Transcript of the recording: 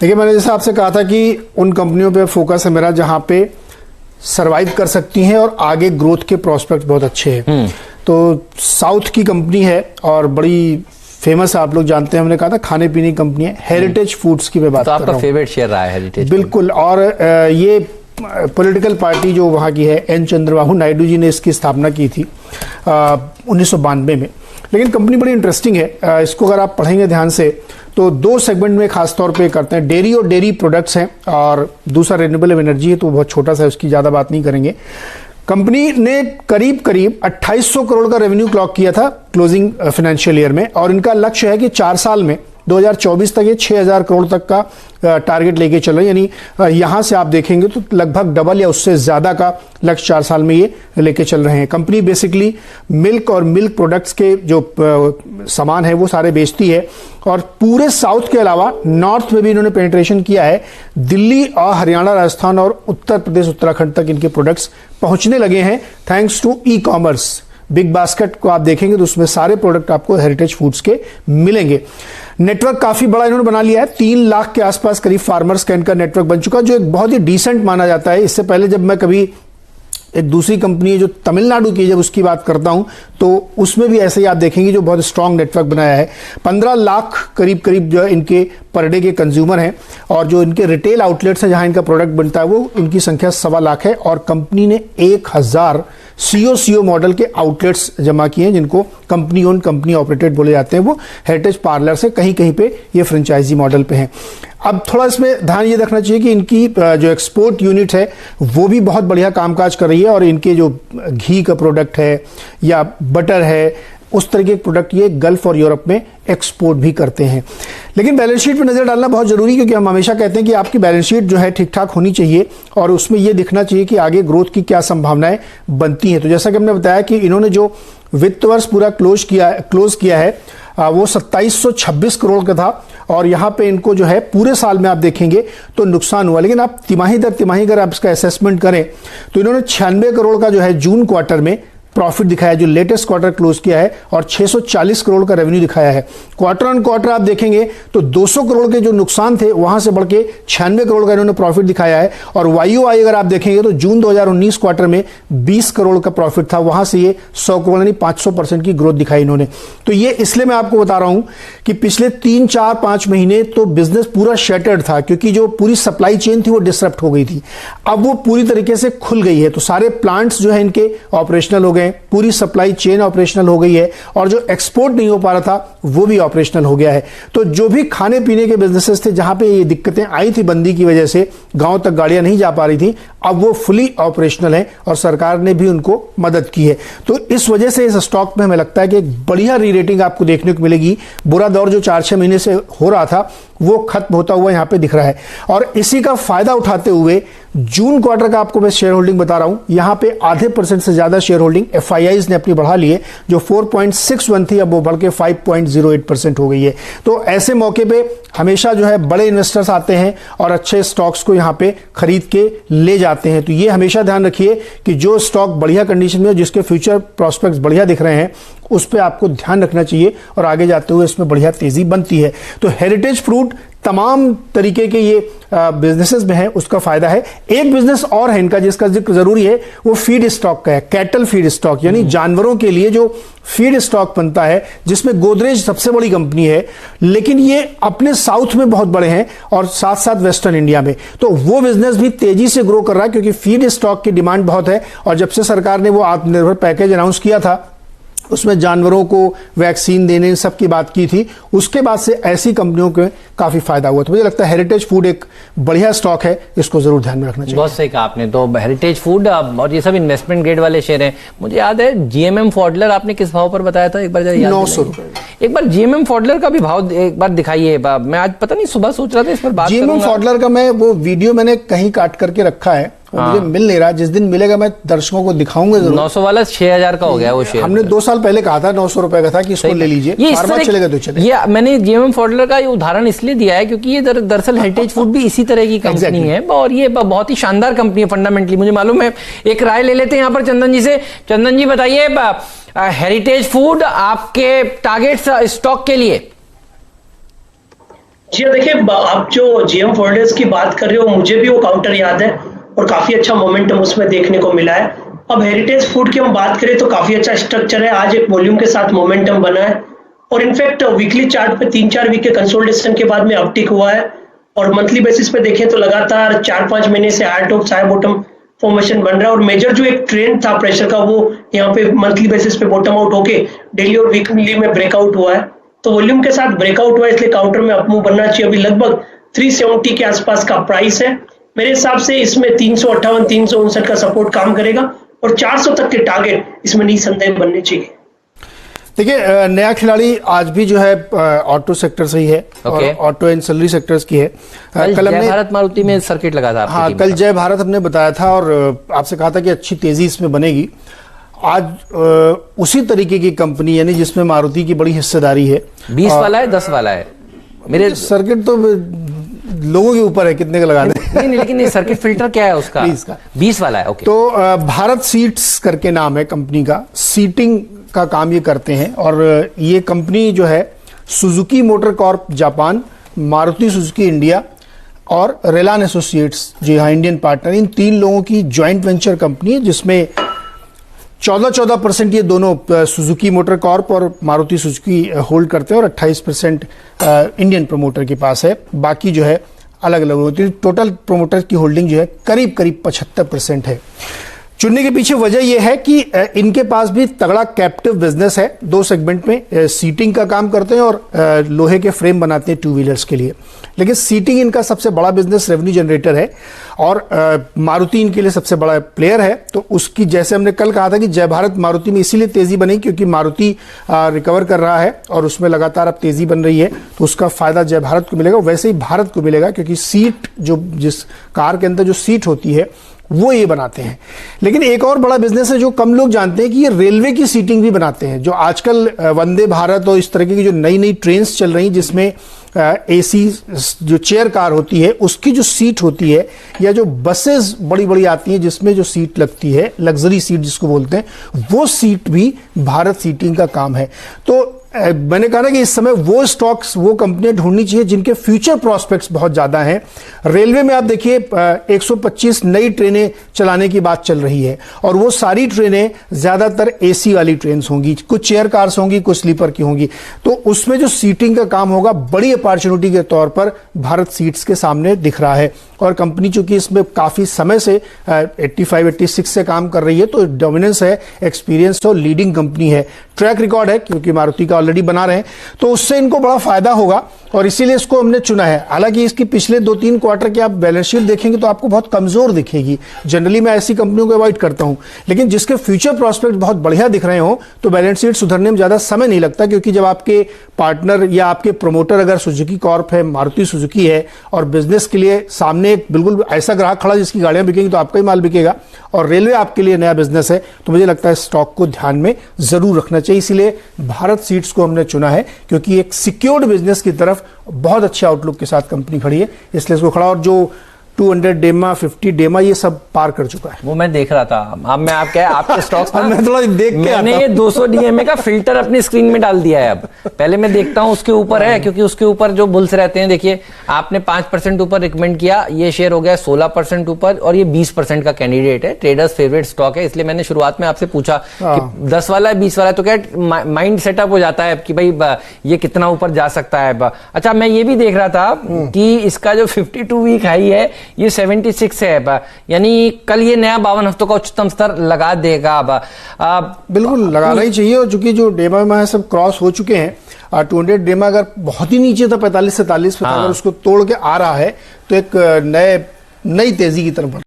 देखिए, मैंने जैसे आपसे कहा था कि उन कंपनियों पे फोकस है मेरा जहां पे सरवाइव कर सकती हैं और आगे ग्रोथ के प्रोस्पेक्ट बहुत अच्छे हैं। तो साउथ की कंपनी है और बड़ी फेमस है, आप लोग जानते हैं, हमने कहा था खाने पीने की कंपनी है, हेरिटेज फूड्स की मैं बात कर रहा हूं। तो आपका फेवरेट शेयर रहा है हेरिटेज? बिल्कुल। और ये पॉलिटिकल पार्टी जो वहाँ की है, एन चंद्रबाबू नायडू जी ने इसकी स्थापना की थी 1992 में। लेकिन कंपनी बड़ी इंटरेस्टिंग है, इसको अगर आप पढ़ेंगे ध्यान से तो दो सेगमेंट में खास तौर पे करते हैं, डेयरी और डेयरी प्रोडक्ट्स हैं और दूसरा रिन्यूएबल एनर्जी है, तो बहुत छोटा सा है, उसकी ज़्यादा बात नहीं करेंगे। कंपनी ने करीब 2800 करोड़ का रेवेन्यू क्लॉक किया था क्लोजिंग फाइनेंशियल ईयर में, और इनका लक्ष्य है कि 4 साल में 2024 तक ये 6000 करोड़ तक का टारगेट लेके चल रहे हैं। यानी यहां से आप देखेंगे तो लगभग डबल या उससे ज्यादा का लक्ष्य 4 साल में ये लेके चल रहे हैं। कंपनी बेसिकली मिल्क और मिल्क प्रोडक्ट्स के जो सामान है वो सारे बेचती है, और पूरे साउथ के अलावा नॉर्थ में भी इन्होंने पेनिट्रेशन किया है। दिल्ली और हरियाणा, राजस्थान और उत्तर प्रदेश, उत्तराखंड तक इनके प्रोडक्ट्स पहुंचने लगे हैं thanks to e commerce. BigBasket को आप देखेंगे तो उसमें सारे प्रोडक्ट आपको हेरिटेज फूड्स के मिलेंगे। नेटवर्क काफी बड़ा इन्होंने बना लिया है, 3 लाख के आसपास करीब फार्मर्स का इनका नेटवर्क बन चुका, जो एक बहुत ही डिसेंट माना जाता है। इससे पहले जब मैं कभी एक दूसरी कंपनी है जो तमिलनाडु की, जब उसकी बात करता हूं तो उसमें भी ऐसे ही आप देखेंगे जो बहुत स्ट्रांग नेटवर्क बनाया है। 15 लाख करीब जो है इनके पर डे के कंज्यूमर हैं, और जो इनके रिटेल आउटलेट्स हैं जहां इनका प्रोडक्ट बनता है वो इनकी संख्या 1.25 लाख है। और कंपनी ने 1000 सीओ मॉडल के आउटलेट्स जमा किए हैं, जिनको कंपनी ओन कंपनी ऑपरेटेड बोले जाते हैं। वो हेरिटेज पार्लर से कहीं कहीं पे ये फ्रेंचाइजी मॉडल पे हैं। अब थोड़ा इसमें ध्यान ये रखना चाहिए कि इनकी जो एक्सपोर्ट यूनिट है वो भी बहुत बढ़िया कामकाज कर रही है, और इनके जो घी का प्रोडक्ट है या बटर है, उस तरह के प्रोडक्ट ये गल्फ और यूरोप में एक्सपोर्ट भी करते हैं। लेकिन बैलेंस शीट पर नजर डालना बहुत जरूरी है, क्योंकि हम हमेशा कहते हैं कि आपकी बैलेंस शीट जो है ठीक ठाक होनी चाहिए, और उसमें यह दिखना चाहिए कि आगे ग्रोथ की क्या संभावनाएं बनती हैं। तो जैसा कि हमने बताया कि इन्होंने जो वित्त वर्ष पूरा क्लोज किया है वो 2726 करोड़ का था, और यहां पे इनको जो है पूरे साल में आप देखेंगे तो नुकसान हुआ। लेकिन आप तिमाही दर तिमाही अगर आप इसका असेसमेंट करें तो इन्होंने 96 करोड़ का जो है जून क्वार्टर में प्रॉफिट दिखाया, जो लेटेस्ट क्वार्टर क्लोज किया है, और 640 करोड़ का रेवेन्यू दिखाया है। क्वार्टर ऑन क्वार्टर आप देखेंगे तो 200 करोड़ के जो नुकसान थे वहां से बढ़ के 96 करोड़ का इन्होंने प्रॉफिट दिखाया है। और वाईओवाई अगर आप देखेंगे तो जून 2019 क्वार्टर में 20 करोड़ का प्रॉफिट था, वहां से ये 100 करोड़ यानी 500% की ग्रोथ दिखाई इन्होंने। तो ये इसलिए मैं आपको बता रहा हूं कि पिछले 3, 4, 5 महीने तो बिजनेस पूरा शटर्ड था, क्योंकि जो पूरी सप्लाई चेन थी वो डिसरप्ट हो गई थी। अब वो पूरी तरीके से खुल गई है, तो सारे प्लांट्स जो है इनके ऑपरेशनल हो गए, पूरी सप्लाई चेन ऑपरेशनल हो गई है, और जो एक्सपोर्ट नहीं हो पा रहा था वो भी ऑपरेशनल हो गया है। तो जो भी खाने पीने के बिजनेसेस थे जहां पे ये दिक्कतें आई थी बंदी की वजह से, गांव तक गाड़ियां नहीं जा पा रही थी, अब वो फुली ऑपरेशनल है, और सरकार ने भी उनको मदद की है। तो इस वजह से इस स्टॉक में हमें लगता है कि एक बढ़िया री रेटिंग आपको देखने को मिलेगी। बुरा दौर जो 4-6 महीने से हो रहा था वो खत्म होता हुआ यहां पे दिख रहा है, और इसी का फायदा उठाते हुए जून क्वार्टर का आपको मैं शेयर होल्डिंग बता रहा हूं, यहां पे आधे % से ज्यादा शेयर होल्डिंग एफआईआईज ने अपनी बढ़ा ली है, जो 4.61 थी अब वो बढ़ के 5.08% हो गई है। तो ऐसे मौके पे हमेशा जो है बड़े इन्वेस्टर्स आते हैं और अच्छे स्टॉक्स को यहां पे खरीद के ले जाते हैं। तो ये हमेशा ध्यान रखिए कि जो स्टॉक बढ़िया कंडीशन में हो, जिसके फ्यूचर प्रोस्पेक्ट्स बढ़िया दिख रहे हैं, उस पर आपको ध्यान रखना चाहिए, और आगे जाते हुए इसमें बढ़िया तेजी बनती है। तो हेरिटेज फ्रूट तमाम तरीके के ये बिजनेसेस में है, उसका फायदा है। एक बिजनेस और है इनका जिसका जिक्र जरूरी है, वो फीड स्टॉक का है, कैटल फीड स्टॉक, यानी जानवरों के लिए जो फीड स्टॉक बनता है, जिसमें गोदरेज सबसे बड़ी कंपनी है, लेकिन ये अपने साउथ में बहुत बड़े हैं और साथ साथ वेस्टर्न इंडिया में। तो वो बिजनेस भी तेजी से ग्रो कर रहा है, क्योंकि फीड स्टॉक की डिमांड बहुत है, और जब से सरकार ने वो आत्मनिर्भर पैकेज अनाउंस किया था, उसमें जानवरों को वैक्सीन देने सब की बात की थी, उसके बाद से ऐसी कंपनियों को काफी फायदा हुआ। तो मुझे लगता है हेरिटेज फूड एक बढ़िया स्टॉक है, इसको जरूर ध्यान में रखना चाहिए। बहुत सही कहा आपने। तो हेरिटेज फूड और ये सब इन्वेस्टमेंट ग्रेड वाले शेयर हैं। मुझे याद है जीएमएम फॉडलर आपने किस भाव पर बताया था, एक बार 900 रुपए। एक बार जीएमएम फॉडलर का भी भाव एक बार दिखाइए। मैं आज पता नहीं सुबह सोच रहा था इस पर बात करूंगा। जीएमएम फॉडलर का मैं वो वीडियो मैंने कहीं काट करके रखा है, मुझे मिल नहीं रहा। जिस दिन मिलेगा मैं दर्शकों को दिखाऊंगा जरूर। 900 वाला 6000 का हो गया वो शेयर। हमने 2 साल पहले कहा था 900 रुपए का था कि इसको ले लीजिए, चलेगा तो चलेगा। ये मैंने जीएमएम फॉडलर का ये उदाहरण इसलिए दिया है क्योंकि ये दरअसल हेरिटेज फूड भी इसी तरह की कंपनी है, और ये बहुत ही शानदार कंपनी है फंडामेंटली, मुझे मालूम है। एक राय ले लेते हैं यहाँ पर चंदन जी से। चंदन जी बताइए, हेरिटेज फूड आपके टारगेट स्टॉक के लिए। जी हाँ, देखिए आप जो जीएम फोल्डर्स की बात कर रहे हो, मुझे भी वो काउंटर याद है और काफी अच्छा मोमेंटम उसमें देखने को मिला है। अब हेरिटेज फूड की हम बात करें तो काफी अच्छा स्ट्रक्चर है, आज एक वॉल्यूम के साथ मोमेंटम बना है और इनफैक्ट वीकली चार्ट पे 3-4 वीक के कंसोलिडेशन के बाद में अपटिक हुआ है और मंथली बेसिस पे देखें तो लगातार 4-5 महीने से high top high bottom formation बन रहा है और मेजर जो एक ट्रेंड था प्रेशर का वो यहाँ पे मंथली बेसिस पे बॉटम आउट होके डेली और वीकली में ब्रेकआउट हुआ है। तो वॉल्यूम के साथ ब्रेकआउट हुआ है, इसलिए काउंटर में अपमूव बनना चाहिए। अभी लगभग 370 के आसपास का प्राइस है, मेरे हिसाब से इसमें 358-359 का सपोर्ट काम करेगा और 400 तक के टारगेट इसमें निसंदेह बनने चाहिए। देखिए, नया खिलाड़ी आज भी जो है ऑटो सेक्टर से ही है और ऑटो एंसिलरी सेक्टर्स की है। कल हमने भारत मारुति में सर्किट लगा था। हाँ, कल जय भारत हमने बताया था और आपसे कहा था कि अच्छी तेजी इसमें बनेगी। आज उसी तरीके की कंपनी यानी जिसमें मारुति की बड़ी हिस्सेदारी है। 20 वाला है, 10 वाला है। मेरे सर्किट तो लोगों के ऊपर है कितने का लगा दें। नहीं, लेकिन सर्किट फिल्टर क्या है उसका? 20 वाला है। ओके। तो भारत सीट्स करके नाम है कंपनी का, सीटिंग का काम ये करते हैं और ये कंपनी जो है Suzuki motor Corp Japan, Maruti Suzuki India और रेलान एसोसिएट्स जी हाँ इंडियन पार्टनर, इन 3 लोगों की ज्वाइंट वेंचर कंपनी है जिसमें 14% ये दोनों सुजुकी मोटर कॉर्प और मारुति सुजुकी होल्ड करते हैं और 28% इंडियन प्रमोटर के पास है। बाकी जो है अलग अलग होती है। टोटल प्रमोटर की होल्डिंग जो है करीब 75% है। चुनने के पीछे वजह यह है कि इनके पास भी तगड़ा कैप्टिव बिजनेस है। 2 सेगमेंट में सीटिंग का काम करते हैं और लोहे के फ्रेम बनाते हैं 2 व्हीलर्स के लिए। लेकिन सीटिंग इनका सबसे बड़ा बिजनेस रेवेन्यू जनरेटर है और मारुति इनके लिए सबसे बड़ा प्लेयर है। तो उसकी, जैसे हमने कल कहा था कि जय भारत मारुति में इसीलिए तेजी बनी क्योंकि मारुति रिकवर कर रहा है और उसमें लगातार अब तेजी बन रही है, तो उसका फायदा जय भारत को मिलेगा। वैसे ही भारत को मिलेगा क्योंकि सीट जिस कार के अंदर जो सीट होती है वो ये बनाते हैं। लेकिन एक और बड़ा बिजनेस है जो कम लोग जानते हैं कि ये रेलवे की सीटिंग भी बनाते हैं। जो आजकल वंदे भारत और इस तरह की जो नई नई ट्रेन्स चल रही जिसमें एसी जो चेयर कार होती है उसकी जो सीट होती है, या जो बसेस बड़ी बड़ी आती हैं जिसमें जो सीट लगती है, लग्जरी सीट जिसको बोलते हैं, वो सीट भी भारत सीटिंग का काम है। तो मैंने कहा ना कि इस समय वो स्टॉक्स, वो कंपनियां ढूंढनी चाहिए जिनके फ्यूचर प्रोस्पेक्ट्स बहुत ज्यादा हैं। रेलवे में आप देखिए 125 नई ट्रेनें चलाने की बात चल रही है और वो सारी ट्रेनें ज्यादातर एसी वाली ट्रेन होंगी, कुछ चेयर कार्स होंगी, कुछ स्लीपर की होंगी। तो उसमें जो सीटिंग का काम होगा बड़ी अपॉर्चुनिटी के तौर पर भारत सीट्स के सामने दिख रहा है। और कंपनी चूंकि इसमें काफी समय से 85-86 से काम कर रही है तो डोमिनेंस है, एक्सपीरियंस और लीडिंग कंपनी है, ट्रैक रिकॉर्ड है क्योंकि मारुति का ऑलरेडी बना रहे हैं, तो उससे इनको बड़ा फायदा होगा और इसीलिए इसको हमने चुना है। हालांकि इसकी पिछले 2-3 क्वार्टर की आप बैलेंस शीट देखेंगे तो आपको बहुत कमजोर दिखेगी। जनरली मैं ऐसी कंपनियों को अवॉइड करता हूं, लेकिन जिसके फ्यूचर प्रोस्पेक्ट बहुत बढ़िया दिख रहे हो तो बैलेंस शीट सुधरने में ज्यादा समय नहीं लगता, क्योंकि जब आपके पार्टनर या आपके प्रमोटर अगर सुजुकी कॉर्प है, मारुति सुजुकी है और बिजनेस के लिए सामने एक बिल्कुल ऐसा ग्राहक खड़ा जिसकी गाड़ियां बिकेंगी तो आपका ही माल बिकेगा और रेलवे आपके लिए नया बिजनेस है, तो मुझे लगता है स्टॉक को ध्यान में जरूर रखना चाहिए। इसीलिए भारत सीट्स को हमने चुना है क्योंकि एक सिक्योर्ड बिजनेस की तरफ बहुत अच्छे आउटलुक के साथ कंपनी खड़ी है, इसलिए इसको खड़ा। और जो 200 डेमा 50 डेमा ये सब पार कर चुका है। वो मैं देख रहा था। अब मैं आप क्या है आपके स्टॉक्स मैं थोड़ा देख के मैंने ये 200 डीएमए का फिल्टर अपनी स्क्रीन में डाल दिया है। अब पहले मैं देखता हूं उसके ऊपर है, क्योंकि उसके ऊपर जो बुल्स रहते हैं, देखिए आपने 5% ऊपर रिकमेंड किया, ये शेयर हो गया 16% ऊपर और ये 20% का कैंडिडेट है, ट्रेडर्स फेवरेट स्टॉक है। इसलिए मैंने शुरुआत में आपसे पूछा कि 10 वाला है 20 वाला है, तो क्या माइंड सेटअप हो जाता है कि भाई ये कितना ऊपर जा सकता है। अच्छा, मैं ये भी देख रहा था कि इसका जो 52 वीक हाई है ये 76 है, यानी कल ये नया 52 हफ्तों का उच्चतम स्तर लगा देगा। अब बिल्कुल लगाना ही चाहिए। और चूंकि जो डेमा में सब क्रॉस हो चुके हैं, 200 डेमा अगर बहुत ही नीचे था 45 से 43 पे, अगर उसको तोड़ के आ रहा है तो एक नई तेजी की तरफ